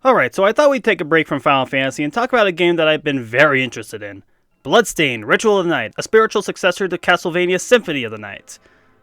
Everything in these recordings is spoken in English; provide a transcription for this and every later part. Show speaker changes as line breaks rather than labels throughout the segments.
Alright, so I thought we'd take a break from Final Fantasy and talk about a game that I've been very interested in. Bloodstained, Ritual of the Night, a spiritual successor to CastleVania Symphony of the Night,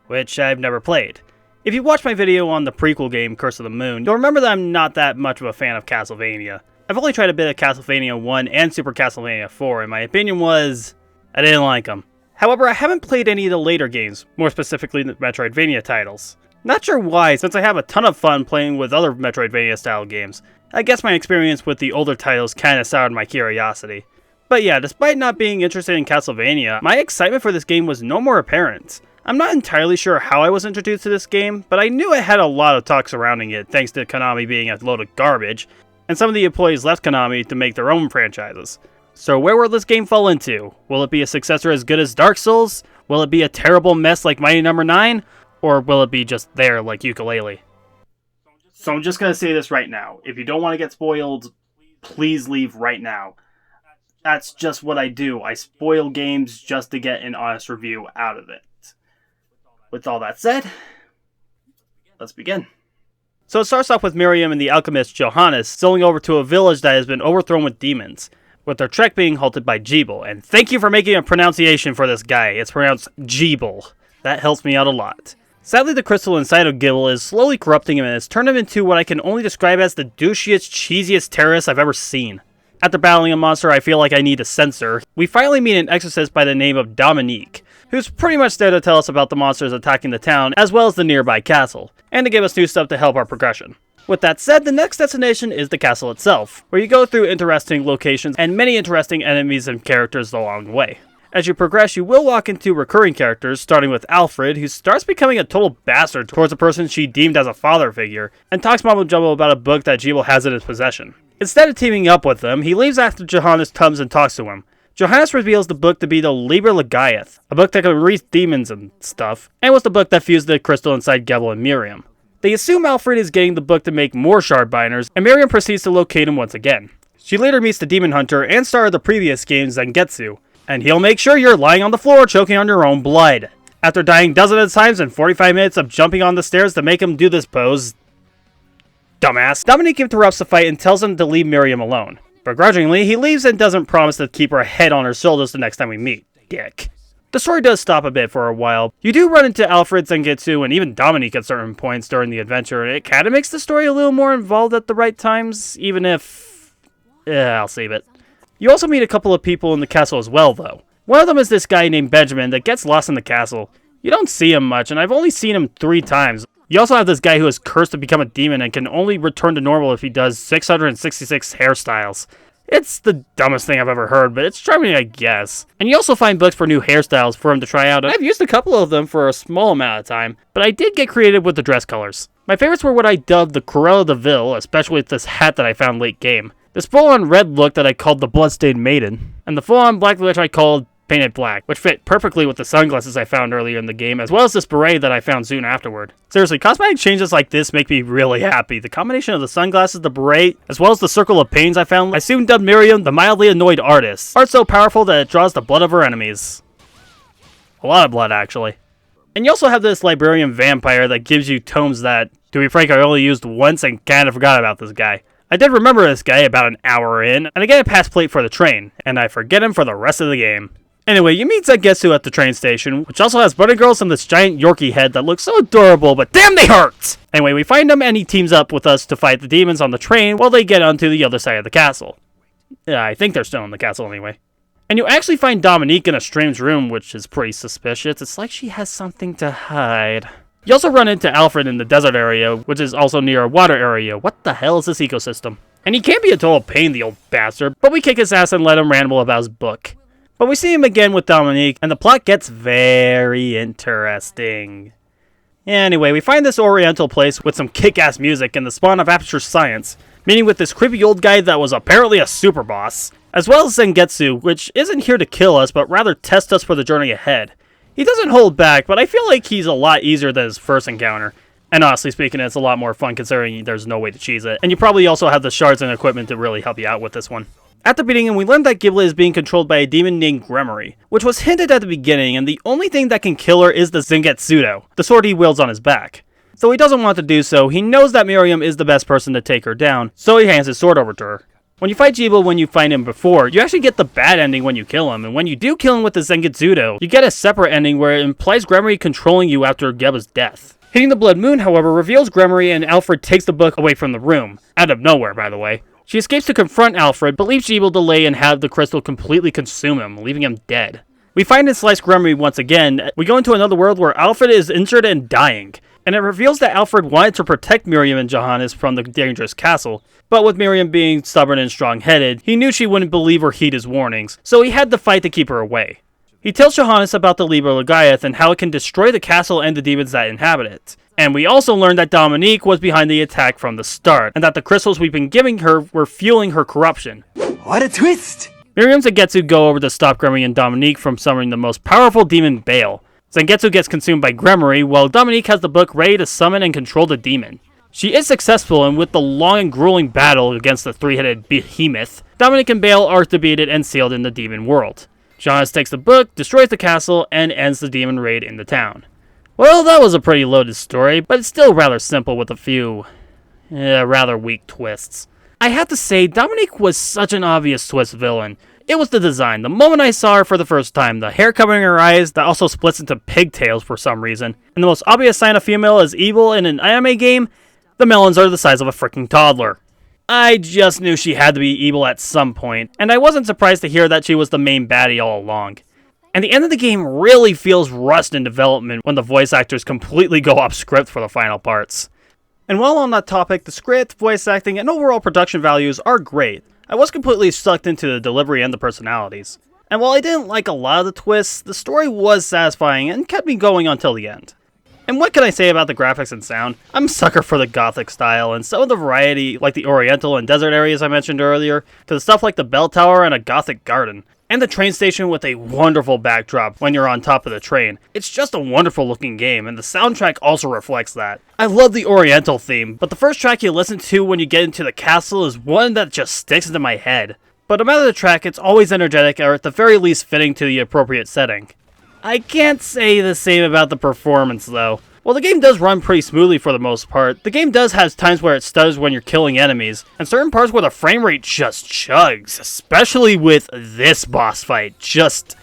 which I've never played. If you watched my video on the prequel game, Curse of the Moon, you'll remember that I'm not that much of a fan of Castlevania. I've only tried a bit of Castlevania 1 and Super Castlevania 4, and my opinion was, I didn't like them. However, I haven't played any of the later games, more specifically the Metroidvania titles. Not sure why, since I have a ton of fun playing with other Metroidvania style games. I guess my experience with the older titles kinda soured my curiosity. But yeah, despite not being interested in Castlevania, my excitement for this game was no more apparent. I'm not entirely sure how I was introduced to this game, but I knew it had a lot of talk surrounding it thanks to Konami being a load of garbage, and some of the employees left Konami to make their own franchises. So where will this game fall into? Will it be a successor as good as Dark Souls? Will it be a terrible mess like Mighty No. 9? Or will it be just there like Yooka-Laylee? So I'm just going to say this right now. If you don't want to get spoiled, please leave right now. That's just what I do. I spoil games just to get an honest review out of it. With all that said, let's begin. So it starts off with Miriam and the alchemist Johannes sailing over to a village that has been overthrown with demons, with their trek being halted by Jeeble. And thank you for making a pronunciation for this guy. It's pronounced Jeeble. That helps me out a lot. Sadly, the crystal inside of Gibble is slowly corrupting him and has turned him into what I can only describe as the douchiest, cheesiest terrorist I've ever seen. After battling a monster I feel like I need to censor, we finally meet an exorcist by the name of Dominique, who's pretty much there to tell us about the monsters attacking the town as well as the nearby castle, and to give us new stuff to help our progression. With that said, the next destination is the castle itself, where you go through interesting locations and many interesting enemies and characters along the way. As you progress, you will walk into recurring characters, starting with Alfred, who starts becoming a total bastard towards a person she deemed as a father figure, and talks mumbo jumbo about a book that Jeeble has in his possession. Instead of teaming up with them, he leaves after Johannes comes and talks to him. Johannes reveals the book to be the Liber Legaeth, a book that can release demons and stuff, and was the book that fused the crystal inside Gebel and Miriam. They assume Alfred is getting the book to make more shard binders, and Miriam proceeds to locate him once again. She later meets the demon hunter and star of the previous games, Zangetsu, and he'll make sure you're lying on the floor choking on your own blood. After dying dozens of times and 45 minutes of jumping on the stairs to make him do this pose, dumbass, Dominique interrupts the fight and tells him to leave Miriam alone. Begrudgingly, he leaves and doesn't promise to keep her head on her shoulders the next time we meet. Dick. The story does stop a bit for a while. You do run into Alfred, Zangetsu, and even Dominique at certain points during the adventure, and it kinda makes the story a little more involved at the right times, even if... I'll save it. You also meet a couple of people in the castle as well, though. One of them is this guy named Benjamin that gets lost in the castle. You don't see him much, and I've only seen him 3 times. You also have this guy who is cursed to become a demon and can only return to normal if he does 666 hairstyles. It's the dumbest thing I've ever heard, but it's charming, I guess. And you also find books for new hairstyles for him to try out, and I've used a couple of them for a small amount of time, but I did get creative with the dress colors. My favorites were what I dubbed the Cruella de Vil, especially with this hat that I found late game. This full-on red look that I called the Bloodstained Maiden, and the full-on black which I called Painted Black, which fit perfectly with the sunglasses I found earlier in the game, as well as this beret that I found soon afterward. Seriously, cosmetic changes like this make me really happy. The combination of the sunglasses, the beret, as well as the circle of pains I found, I soon dubbed Miriam the mildly annoyed artist. Art so powerful that it draws the blood of her enemies. A lot of blood, actually. And you also have this librarian vampire that gives you tomes that, to be frank, I only used once and kinda forgot about this guy. I did remember this guy about an hour in, and I get a pass plate for the train, and I forget him for the rest of the game. Anyway, you meet Zangetsu at the train station, which also has bunny girls and this giant Yorkie head that looks so adorable, but damn they hurt! Anyway, we find him and he teams up with us to fight the demons on the train while they get onto the other side of the castle. Yeah, I think they're still in the castle anyway. And you actually find Dominique in a strange room, which is pretty suspicious. It's like she has something to hide. You also run into Alfred in the desert area, which is also near a water area. What the hell is this ecosystem? And he can't be a total pain, the old bastard, but we kick his ass and let him ramble about his book. But we see him again with Dominique, and the plot gets very interesting. Anyway, we find this oriental place with some kick-ass music and the spawn of Aperture Science, meeting with this creepy old guy that was apparently a super boss, as well as Zangetsu, which isn't here to kill us, but rather test us for the journey ahead. He doesn't hold back, but I feel like he's a lot easier than his first encounter. And honestly speaking, it's a lot more fun considering there's no way to cheese it. And you probably also have the shards and equipment to really help you out with this one. After beating him, we learned that Giblet is being controlled by a demon named Gremory, which was hinted at the beginning, and the only thing that can kill her is the Zangetsudo, the sword he wields on his back. Though he doesn't want to do so, he knows that Miriam is the best person to take her down, so he hands his sword over to her. When you fight Jeeble when you find him before, you actually get the bad ending when you kill him, and when you do kill him with the Zengitsudo, you get a separate ending where it implies Gremory controlling you after Geba's death. Hitting the Blood Moon, however, reveals Gremory, and Alfred takes the book away from the room. Out of nowhere, by the way. She escapes to confront Alfred, but leaves Jeeble to lay and have the crystal completely consume him, leaving him dead. We find and slice Gremory once again. We go into another world where Alfred is injured and dying, and it reveals that Alfred wanted to protect Miriam and Johannes from the dangerous castle, but with Miriam being stubborn and strong-headed, he knew she wouldn't believe or heed his warnings, so he had to fight to keep her away. He tells Johannes about the Liber Legaeth and how it can destroy the castle and the demons that inhabit it. And we also learned that Dominique was behind the attack from the start, and that the crystals we've been giving her were fueling her corruption.
What a twist!
Miriam and Zangetsu go over to stop Gremory and Dominique from summoning the most powerful demon, Baal. Zangetsu gets consumed by Gremory, while Dominique has the book ready to summon and control the demon. She is successful, and with the long and grueling battle against the three-headed behemoth, Dominique and Baal are defeated and sealed in the demon world. Johannes takes the book, destroys the castle, and ends the demon raid in the town. Well, that was a pretty loaded story, but it's still rather simple with a few, rather weak twists. I have to say, Dominique was such an obvious twist villain. It was the design. The moment I saw her for the first time, the hair covering her eyes that also splits into pigtails for some reason, and the most obvious sign a female is evil in an anime game, the melons are the size of a freaking toddler. I just knew she had to be evil at some point, and I wasn't surprised to hear that she was the main baddie all along. And the end of the game really feels rushed in development when the voice actors completely go off script for the final parts. And while on that topic, the script, voice acting, and overall production values are great. I was completely sucked into the delivery and the personalities. And while I didn't like a lot of the twists, the story was satisfying and kept me going until the end. And what can I say about the graphics and sound? I'm a sucker for the gothic style, and some of the variety, like the oriental and desert areas I mentioned earlier, to the stuff like the bell tower and a gothic garden. And the train station with a wonderful backdrop when you're on top of the train. It's just a wonderful looking game, and the soundtrack also reflects that. I love the oriental theme, but the first track you listen to when you get into the castle is one that just sticks into my head. But no matter the track, it's always energetic or at the very least fitting to the appropriate setting. I can't say the same about the performance though. While the game does run pretty smoothly for the most part, the game does have times where it stutters when you're killing enemies, and certain parts where the frame rate just chugs, especially with this boss fight. Just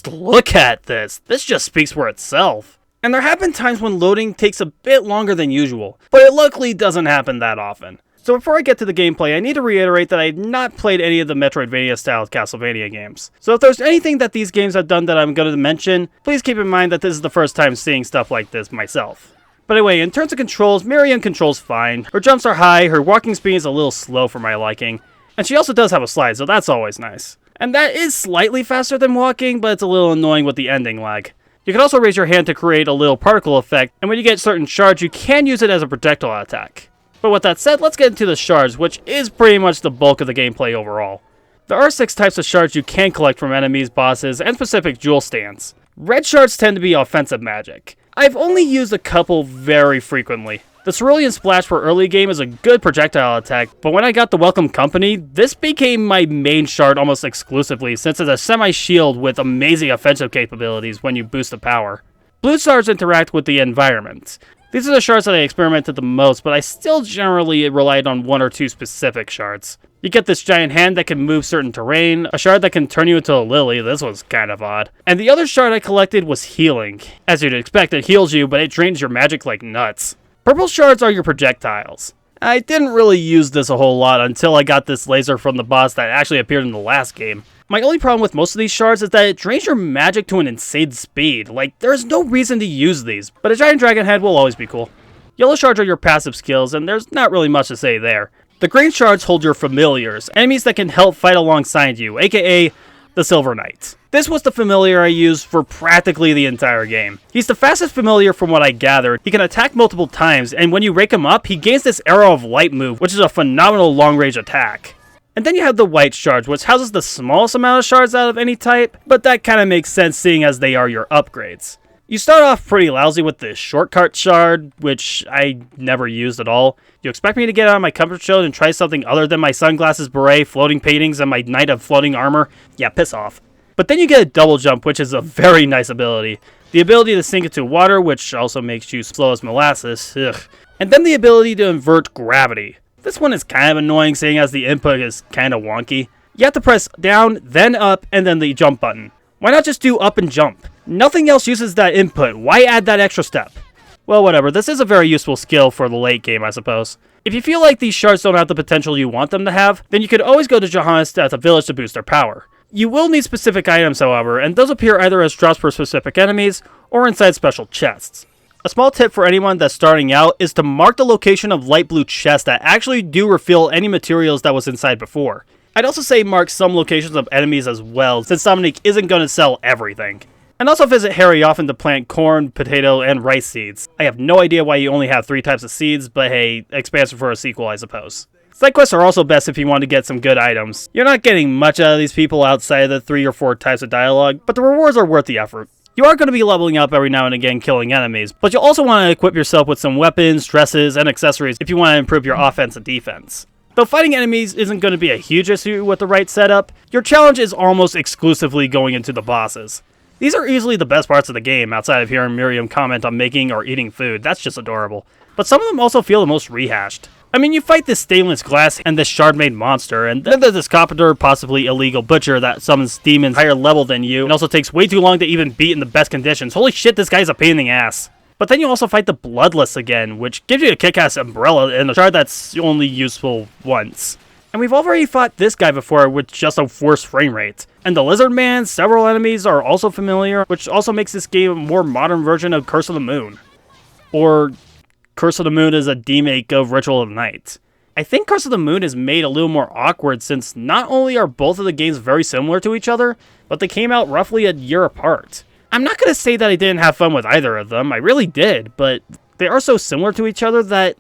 look at this. This just speaks for itself. And there have been times when loading takes a bit longer than usual, but it luckily doesn't happen that often. So before I get to the gameplay, I need to reiterate that I have not played any of the Metroidvania-style CastleVania games. So if there's anything that these games have done that I'm going to mention, please keep in mind that this is the first time seeing stuff like this myself. But anyway, in terms of controls, Miriam controls fine. Her jumps are high, her walking speed is a little slow for my liking, and she also does have a slide, so that's always nice. And that is slightly faster than walking, but it's a little annoying with the ending lag. You can also raise your hand to create a little particle effect, and when you get certain shards, you can use it as a projectile attack. But with that said, let's get into the shards, which is pretty much the bulk of the gameplay overall. There are 6 types of shards you can collect from enemies, bosses, and specific jewel stands. Red shards tend to be offensive magic. I've only used a couple very frequently. The Cerulean Splash for early game is a good projectile attack, but when I got the Welcome Company, this became my main shard almost exclusively since it's a semi-shield with amazing offensive capabilities when you boost the power. Blue shards interact with the environment. These are the shards that I experimented the most, but I still generally relied on 1 or 2 specific shards. You get this giant hand that can move certain terrain, a shard that can turn you into a lily, this was kind of odd. And the other shard I collected was healing. As you'd expect, it heals you, but it drains your magic like nuts. Purple shards are your projectiles. I didn't really use this a whole lot until I got this laser from the boss that actually appeared in the last game. My only problem with most of these shards is that it drains your magic to an insane speed. Like, there's no reason to use these, but a giant dragon head will always be cool. Yellow shards are your passive skills, and there's not really much to say there. The green shards hold your familiars, enemies that can help fight alongside you, aka the Silver Knight. This was the familiar I used for practically the entire game. He's the fastest familiar from what I gathered. He can attack multiple times, and when you rake him up, he gains this Arrow of Light move, which is a phenomenal long-range attack. And then you have the white shards, which houses the smallest amount of shards out of any type, but that kind of makes sense seeing as they are your upgrades. You start off pretty lousy with the shortcut shard, which I never used at all. You expect me to get out of my comfort zone and try something other than my sunglasses, beret, floating paintings, and my knight of floating armor? Yeah, piss off. But then you get a double jump, which is a very nice ability. The ability to sink into water, which also makes you slow as molasses. Ugh. And then the ability to invert gravity. This one is kind of annoying, seeing as the input is kind of wonky. You have to press down, then up, and then the jump button. Why not just do up and jump? Nothing else uses that input. Why add that extra step? Well, whatever. This is a very useful skill for the late game, I suppose. If you feel like these shards don't have the potential you want them to have, then you could always go to Johannes at the village to boost their power. You will need specific items, however, and those appear either as drops for specific enemies or inside special chests. A small tip for anyone that's starting out is to mark the location of light blue chests that actually do refill any materials that was inside before. I'd also say mark some locations of enemies as well, since Dominique isn't going to sell everything. And also visit Harry often to plant corn, potato, and rice seeds. I have no idea why you only have 3 types of seeds, but hey, expansion for a sequel, I suppose. Side quests are also best if you want to get some good items. You're not getting much out of these people outside of the 3 or 4 types of dialogue, but the rewards are worth the effort. You are going to be leveling up every now and again killing enemies, but you'll also want to equip yourself with some weapons, dresses, and accessories if you want to improve your offense and defense. Though fighting enemies isn't going to be a huge issue with the right setup, your challenge is almost exclusively going into the bosses. These are easily the best parts of the game, outside of hearing Miriam comment on making or eating food. That's just adorable. But some of them also feel the most rehashed. I mean, you fight this stainless glass and this shard-made monster, and then there's this carpenter, possibly illegal butcher, that summons demons higher level than you, and also takes way too long to even beat in the best conditions. Holy shit, this guy's a pain in the ass. But then you also fight the Bloodless again, which gives you a kick-ass umbrella and a shard that's only useful once. And we've already fought this guy before with just a worse frame rate. And the Lizard Man, several enemies are also familiar, which also makes this game a more modern version of Curse of the Moon. Or Curse of the Moon is a remake of Ritual of the Night. I think Curse of the Moon is made a little more awkward since not only are both of the games very similar to each other, but they came out roughly a year apart. I'm not going to say that I didn't have fun with either of them, I really did, but they are so similar to each other that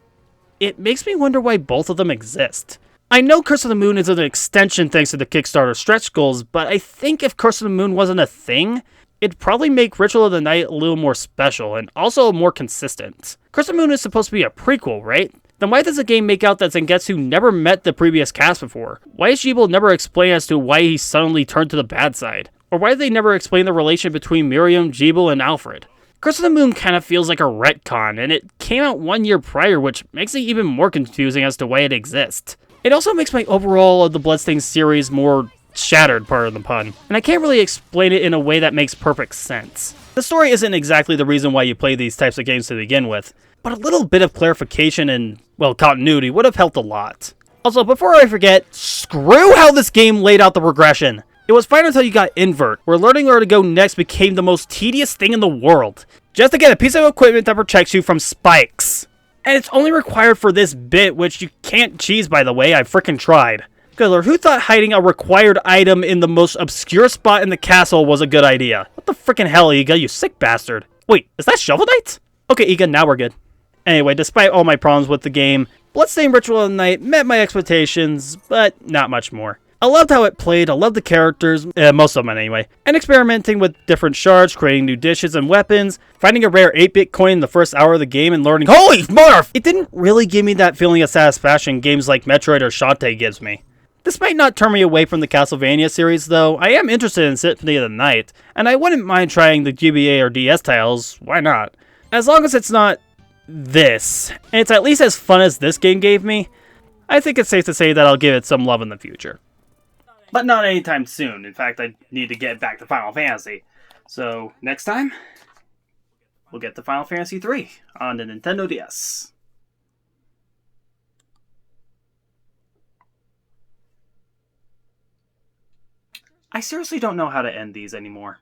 it makes me wonder why both of them exist. I know Curse of the Moon is an extension thanks to the Kickstarter stretch goals, but I think if Curse of the Moon wasn't a thing, it'd probably make Ritual of the Night a little more special, and also more consistent. Curse of the Moon is supposed to be a prequel, right? Then why does the game make out that Zangetsu never met the previous cast before? Why is Jibel never explained as to why he suddenly turned to the bad side? Or why did they never explain the relation between Miriam, Jibel, and Alfred? Curse of the Moon kind of feels like a retcon, and it came out 1 year prior, which makes it even more confusing as to why it exists. It also makes my overall of the Bloodstained series more shattered, pardon the pun, and I can't really explain it in a way that makes perfect sense. The story isn't exactly the reason why you play these types of games to begin with, but a little bit of clarification and, well, continuity would have helped a lot. Also, before I forget, screw how this game laid out the progression! It was fine until you got Invert, where learning where to go next became the most tedious thing in the world. Just to get a piece of equipment that protects you from spikes. And it's only required for this bit, which you can't cheese, by the way. I frickin' tried. Good lord, who thought hiding a required item in the most obscure spot in the castle was a good idea? What the frickin' hell, Iga, you sick bastard. Wait, is that Shovel Knight? Okay, Iga, now we're good. Anyway, despite all my problems with the game, Bloodstained Ritual of the Night met my expectations, but not much more. I loved how it played, I loved the characters, most of them anyway, and experimenting with different shards, creating new dishes and weapons, finding a rare 8-bit coin in the first hour of the game and learning, holy Marf! It didn't really give me that feeling of satisfaction games like Metroid or Shantae gives me. This might not turn me away from the CastleVania series though, I am interested in Symphony of the Night, and I wouldn't mind trying the GBA or DS titles, why not? As long as it's not this, and it's at least as fun as this game gave me, I think it's safe to say that I'll give it some love in the future. But not anytime soon. In fact, I need to get back to Final Fantasy. So, next time, we'll get to Final Fantasy 3 on the Nintendo DS. I seriously don't know how to end these anymore.